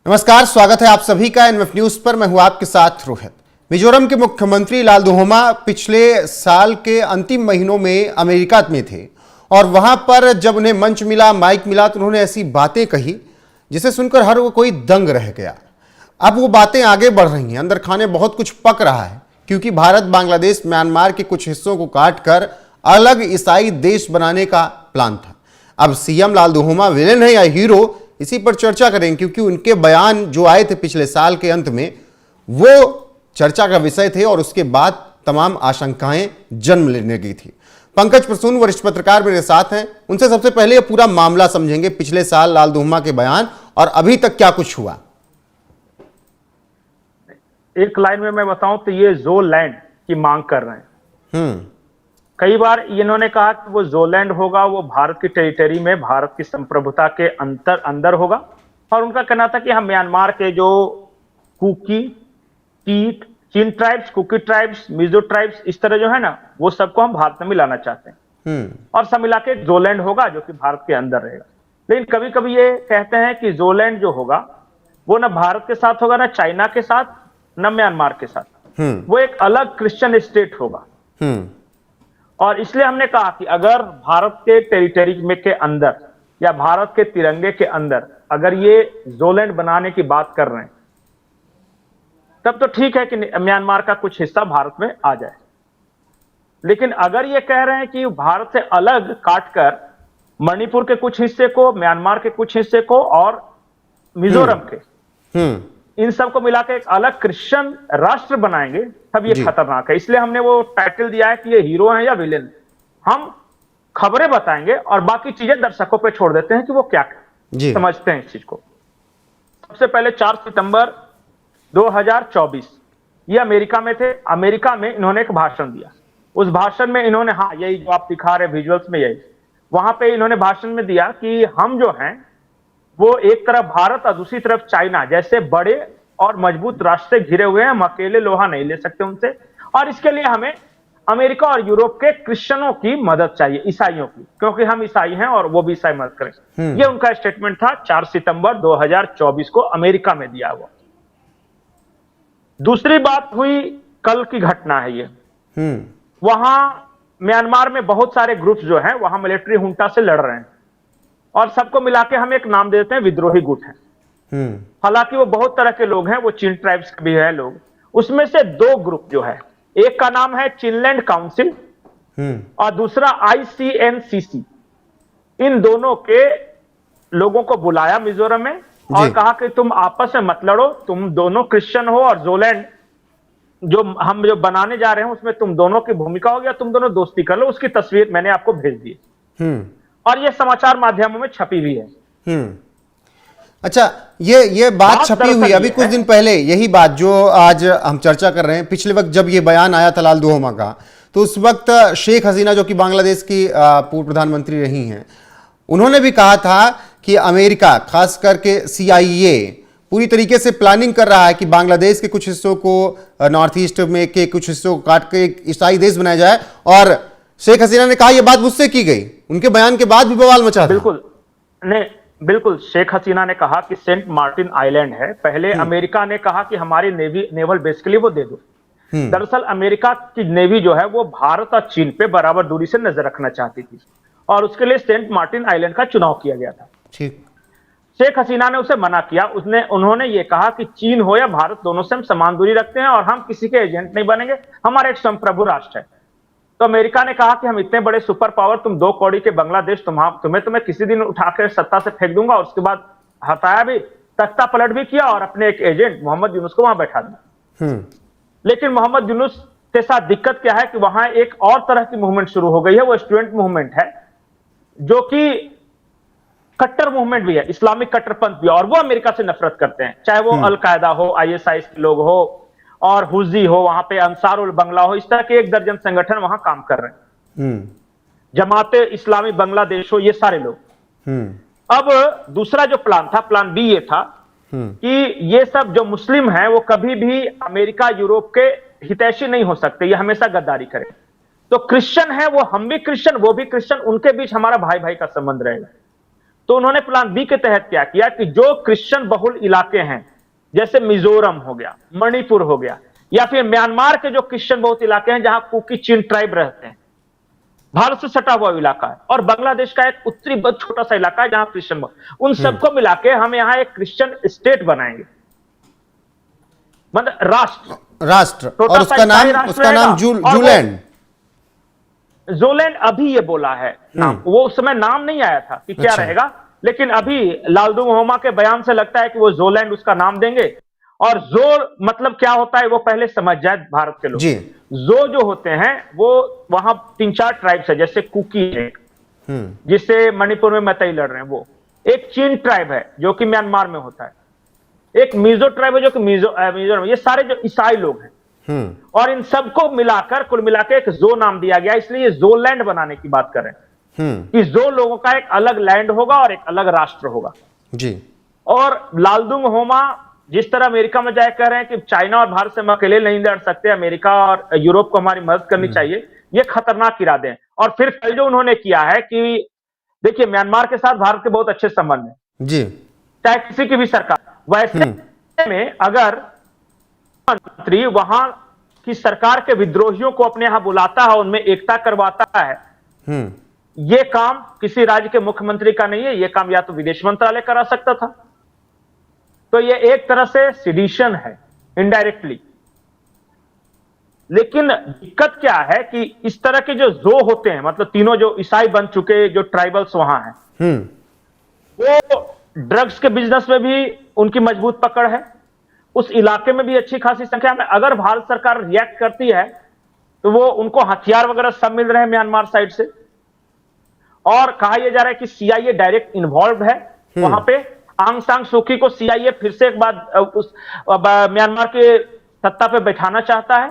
नमस्कार, स्वागत है आप सभी का एनएफ न्यूज पर। मैं हूं आपके साथ रोहित। मिजोरम के मुख्यमंत्री लालधुहोमा पिछले साल के अंतिम महीनों में अमेरिका में थे और वहां पर जब उन्हें मंच मिला, माइक मिला, तो उन्होंने ऐसी बातें कही जिसे सुनकर हर कोई दंग रह गया। अब वो बातें आगे बढ़ रही हैं, अंदर खाने बहुत कुछ पक रहा है, क्योंकि भारत बांग्लादेश म्यांमार के कुछ हिस्सों को काटकर अलग ईसाई देश बनाने का प्लान था। अब सीएम लालधुहोमा विलेन है या हीरो, इसी पर चर्चा करेंगे, क्योंकि उनके बयान जो आए थे पिछले साल के अंत में वो चर्चा का विषय थे और उसके बाद तमाम आशंकाएं जन्म लेने की थी। पंकज प्रसून वरिष्ठ पत्रकार मेरे साथ हैं, उनसे सबसे पहले ये पूरा मामला समझेंगे, पिछले साल लालधुहोमा के बयान और अभी तक क्या कुछ हुआ। एक लाइन में मैं बताऊं तो ये जोलैंड की मांग कर रहे हैं। कई बार इन्होंने कहा कि वो जोलैंड होगा, वो भारत की टेरिटरी में भारत की संप्रभुता के अंदर होगा, और उनका कहना था कि हम म्यांमार के जो कुकी, टीट, Chin tribes, Kuki tribes, Mizo tribes, इस तरह जो है ना, वो सबको हम भारत में मिलाना चाहते हैं और सब मिला के जोलैंड होगा जो कि भारत के अंदर रहेगा। लेकिन कभी कभी ये कहते हैं कि जोलैंड जो होगा वो ना भारत के साथ होगा, ना चाइना के साथ, ना म्यांमार के साथ, वो एक अलग क्रिश्चियन स्टेट होगा। और इसलिए हमने कहा कि अगर भारत के टेरिटरी में के अंदर या भारत के तिरंगे के अंदर अगर ये जोलैंड बनाने की बात कर रहे हैं तब तो ठीक है कि म्यांमार का कुछ हिस्सा भारत में आ जाए। लेकिन अगर ये कह रहे हैं कि भारत से अलग काटकर मणिपुर के कुछ हिस्से को, म्यांमार के कुछ हिस्से को और मिजोरम के, इन सबको मिलाकर एक अलग क्रिश्चियन राष्ट्र बनाएंगे, तब ये खतरनाक है। इसलिए हमने वो टाइटल दिया है कि ये हीरो हैं या विलेन। हम खबरें बताएंगे और बाकी चीजें दर्शकों पे छोड़ देते हैं कि वो क्या समझते हैं इस चीज को। सबसे पहले 4 सितंबर 2024 ये अमेरिका में थे। अमेरिका में इन्होंने एक भाषण दिया। उस भाषण में इन्होंने, हाँ, यही जो आप दिखा रहे विजुअल्स में, यही वहां पे इन्होंने भाषण में दिया कि हम जो हैं वो एक तरफ भारत और दूसरी तरफ चाइना जैसे बड़े और मजबूत राष्ट्र से घिरे हुए हैं, हम अकेले लोहा नहीं ले सकते उनसे, और इसके लिए हमें अमेरिका और यूरोप के क्रिश्चियनों की मदद चाहिए, ईसाइयों की, क्योंकि हम ईसाई हैं और वो भी ईसाई मदद करें। ये उनका स्टेटमेंट था 4 सितंबर 2024 को अमेरिका में दिया हुआ। दूसरी बात हुई, कल की घटना है ये। वहां म्यांमार में बहुत सारे ग्रुप्स जो हैं वहां मिलिट्री हुंटा से लड़ रहे हैं और सबको मिला के हम एक नाम देते हैं विद्रोही गुट है। हालांकि वो बहुत तरह के लोग हैं, वो चिन ट्राइब्स के भी है लोग। उसमें से 2 ग्रुप जो है, एक का नाम है चिनलैंड काउंसिल और दूसरा ICNCC। इन दोनों के लोगों को बुलाया मिजोरम में और कहा कि तुम आपस में मत लड़ो, तुम दोनों क्रिश्चियन हो और जोलैंड जो हम बनाने जा रहे हैं उसमें तुम दोनों की भूमिका होगी, तुम दोनों दोस्ती कर लो। उसकी तस्वीर मैंने आपको भेज दी और ये समाचार माध्यमों में छपी हुई है। अच्छा, ये बात छपी हुई अभी कुछ दिन पहले, यही बात जो आज हम चर्चा कर रहे हैं। पिछले वक्त जब ये बयान आया था लालधुहोमा का, तो उस वक्त शेख हसीना जो कि बांग्लादेश की पूर्व प्रधानमंत्री रही हैं, उन्होंने भी कहा था कि अमेरिका, खास करके CIA पूरी तरीके से प्लानिंग कर रहा है कि बांग्लादेश के कुछ हिस्सों को, नॉर्थ ईस्ट में के कुछ हिस्सों को काट के एक ईसाई देश बनाया जाए। और शेख हसीना ने कहा यह बात मुझसे की गई, उनके बयान के बाद भी बवाल मचा था। बिल्कुल नहीं, बिल्कुल शेख हसीना ने कहा कि सेंट मार्टिन आइलैंड है, पहले अमेरिका ने कहा कि हमारी नेवल बेस के लिए वो दे दो। दरअसल अमेरिका की नेवी जो है वो भारत और चीन पे बराबर दूरी से नजर रखना चाहती थी और उसके लिए सेंट मार्टिन आइलैंड का चुनाव किया गया था। ठीक। शेख हसीना ने उसे मना किया। उन्होंने ये कहा कि चीन हो या भारत, दोनों से हम समान दूरी रखते हैं और हम किसी के एजेंट नहीं बनेंगे, हमारा एक संप्रभु राष्ट्र है। तो अमेरिका ने कहा कि हम इतने बड़े सुपर पावर, तुम 2 कौड़ी के बांग्लादेश, तुम्हें किसी दिन उठाकर सत्ता से फेंक दूंगा। और उसके बाद हटाया भी, तख्ता पलट भी किया और अपने एक एजेंट मोहम्मद यूनुस को वहां बैठा दिया। लेकिन मोहम्मद यूनुस के साथ दिक्कत क्या है कि वहां एक और तरह की मूवमेंट शुरू हो गई है, वो स्टूडेंट मूवमेंट है, जो कि कट्टर मूवमेंट भी है, इस्लामिक कट्टरपंथ भी, और वो अमेरिका से नफरत करते हैं, चाहे वो अलकायदा हो, ISIS के लोग हो और हुजी हो, वहां पे अंसारुल बंगला हो, इस तरह के 1 दर्जन संगठन वहां काम कर रहे हैं, जमाते इस्लामी बांग्लादेश हो, ये सारे लोग। अब दूसरा जो प्लान था, प्लान B ये था कि ये सब जो मुस्लिम हैं वो कभी भी अमेरिका यूरोप के हितैषी नहीं हो सकते, ये हमेशा गद्दारी करें। तो क्रिश्चियन है वो, हम भी क्रिश्चियन, वो भी क्रिश्चियन, उनके बीच हमारा भाई भाई का संबंध रहेगा। तो उन्होंने प्लान बी के तहत क्या किया कि जो क्रिश्चियन बहुल इलाके हैं, जैसे मिजोरम हो गया, मणिपुर हो गया, या फिर म्यांमार के जो क्रिश्चियन बहुत इलाके हैं जहां कुकी चिन ट्राइब रहते हैं, भारत से सटा हुआ इलाका है, और बांग्लादेश का एक उत्तरी बहुत छोटा सा इलाका है जहां क्रिश्चियन, उन सबको मिला के हम यहां एक क्रिश्चियन स्टेट बनाएंगे, मतलब राष्ट्र, छोटा और सा उसका नाम जूलैंड। जोलैंड अभी ये बोला है नाम, वो उस समय नाम नहीं आया था कि क्या रहेगा, लेकिन अभी लालदुम के बयान से लगता है कि वो जोलैंड उसका नाम देंगे। और जो मतलब क्या होता है वो पहले समझ जाए भारत के लोग। जो होते हैं वो वहां 3-4 ट्राइब्स है, जैसे कुकी है जिससे मणिपुर में मतई लड़ रहे हैं, वो एक चीन ट्राइब है जो कि म्यांमार में होता है, एक मिजो ट्राइब है जो कि मिजोरम, ये सारे जो ईसाई लोग हैं, और इन सबको मिलाकर कुल मिलाकर एक जो नाम दिया गया, इसलिए ये जोलैंड बनाने की बात कर रहे हैं कि जो लोगों का एक अलग लैंड होगा और एक अलग राष्ट्र होगा जी। और लालदुम जिस तरह अमेरिका में जाए कह रहे हैं कि चाइना और भारत से हम अकेले नहीं लड़ सकते, अमेरिका और यूरोप को हमारी मदद करनी चाहिए, ये खतरनाक इरादे हैं। और फिर कल जो उन्होंने किया है कि देखिए म्यांमार के साथ भारत के बहुत अच्छे संबंध हैं जी, चाहे किसी की भी सरकार, वैसे में अगर मंत्री वहां की सरकार के विद्रोहियों को अपने यहां बुलाता है, उनमें एकता करवाता है, यह काम किसी राज्य के मुख्यमंत्री का नहीं है, यह काम या तो विदेश मंत्रालय करा सकता था। तो यह एक तरह से सिडिशन है इनडायरेक्टली। लेकिन दिक्कत क्या है कि इस तरह के जो होते हैं, मतलब तीनों जो ईसाई बन चुके जो ट्राइबल्स वहां हैं, वो ड्रग्स के बिजनेस में भी उनकी मजबूत पकड़ है, उस इलाके में भी अच्छी खासी संख्या में। अगर भारत सरकार रिएक्ट करती है तो वो उनको हथियार वगैरह सब मिल रहे हैं म्यांमार साइड से, और कहा यह जा रहा है कि सीआईए डायरेक्ट इन्वॉल्व है वहां पे। आंग सान सूकी को सीआईए फिर से एक बार उस म्यांमार के सत्ता पे बैठाना चाहता है।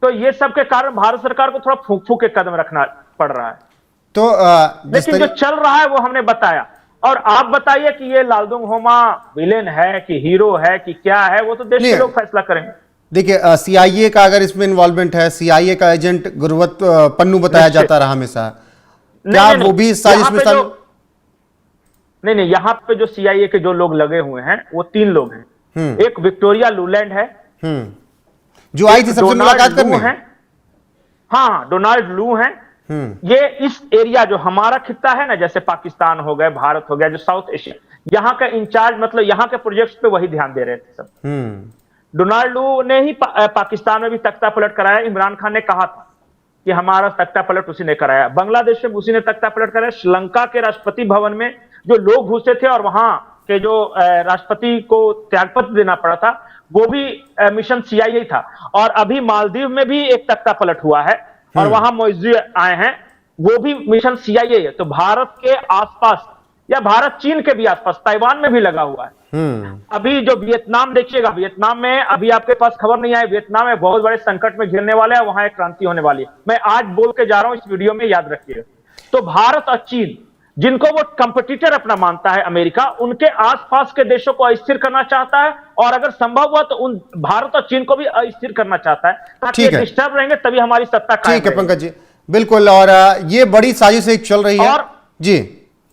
तो ये सब के कारण भारत सरकार को थोड़ा फूंक फूंक के कदम रखना पड़ रहा है। तो लेकिन जो चल रहा है वो हमने बताया, और आप बताइए कि ये लालदुम विलेन है कि हीरो है कि क्या है, वो तो देश के लोग फैसला करेंगे। देखिए सीआईए का अगर इसमें इन्वॉल्वमेंट है, सीआईए का एजेंट गुरवत पन्नू बताया जाता रहा हमेशा, क्या वो भी इस साजिश में शामिल? नहीं, यहां पे जो सीआईए के जो लोग लगे हुए हैं वो 3 लोग हैं। एक विक्टोरिया लूलैंड है जो आई थी सबसे मुलाकात करने है, हाँ डोनाल्ड लू है। ये इस एरिया जो हमारा खित्ता है ना, जैसे पाकिस्तान हो गया, भारत हो गया, जो साउथ एशिया, यहां का इंचार्ज, मतलब यहां के प्रोजेक्ट्स पे वही ध्यान दे रहे थे सब। डोनाल्ड लू ने ही पाकिस्तान में भी तख्ता पलट कराया। इमरान खान ने कहा था कि हमारा तख्ता पलट उसी ने कराया, बांग्लादेश में उसी ने तख्ता पलट कराया, श्रीलंका के राष्ट्रपति भवन में जो लोग घुसे थे और वहां के जो राष्ट्रपति को त्यागपत्र देना पड़ा था, वो भी मिशन सीआईए था। और अभी मालदीव में भी एक तख्ता पलट हुआ है और वहां मोइजी आए हैं, वो भी मिशन सीआईए है। तो भारत के आसपास या भारत चीन के भी आसपास ताइवान में भी लगा हुआ है। अभी जो वियतनाम देखिएगा, वियतनाम में अभी आपके पास खबर नहीं आई, वियतनाम में बहुत बड़े संकट में घिरने वाले है, वहां एक क्रांति होने वाली है। मैं आज बोल के जा रहा हूं, इस वीडियो में याद रखिएगा। तो भारत और चीन, जिनको वो कंपटीटर अपना मानता है अमेरिका, उनके आसपास के देशों को अस्थिर करना चाहता है, और अगर संभव हुआ तो उन भारत और चीन को भी अस्थिर करना चाहता है, ताकि डिस्टर्ब रहेंगे तभी हमारी सत्ता कायम ठीक है पंकज जी, बिल्कुल। और ये बड़ी साजिश एक चल रही है और जी,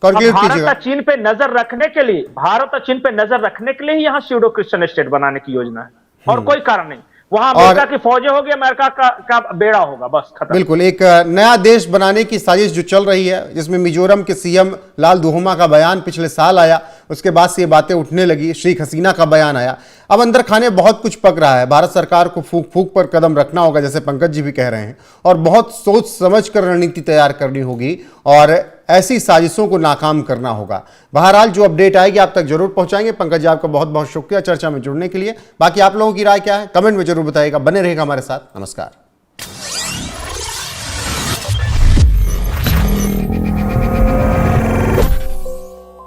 भारत और चीन पे नजर रखने के लिए, भारत और चीन पे नजर रखने के लिए ही यहाँ स्यूडो क्रिश्चियन स्टेट बनाने की योजना है, और कोई कारण नहीं। वहां अमेरिका की फौजें होगी, अमेरिका का बेड़ा होगा, बस खत्म। बिल्कुल, एक नया देश बनाने की साजिश जो चल रही है, जिसमें मिजोरम के सीएम लालदुहोमा का बयान पिछले साल आया, उसके बाद से ये बातें उठने लगी, शेख हसीना का बयान आया। अब अंदर खाने बहुत कुछ पक रहा है। भारत सरकार को फूंक फूंक पर कदम रखना होगा, जैसे पंकज जी भी कह रहे हैं, और बहुत सोच समझ कर रणनीति तैयार करनी होगी और ऐसी साजिशों को नाकाम करना होगा। बहरहाल जो अपडेट आएगी आप तक जरूर पहुंचाएंगे। पंकज जी, आपका बहुत बहुत शुक्रिया चर्चा में जुड़ने के लिए। बाकी आप लोगों की राय क्या है कमेंट में जरूर बताइएगा। बने रहेगा हमारे साथ। नमस्कार।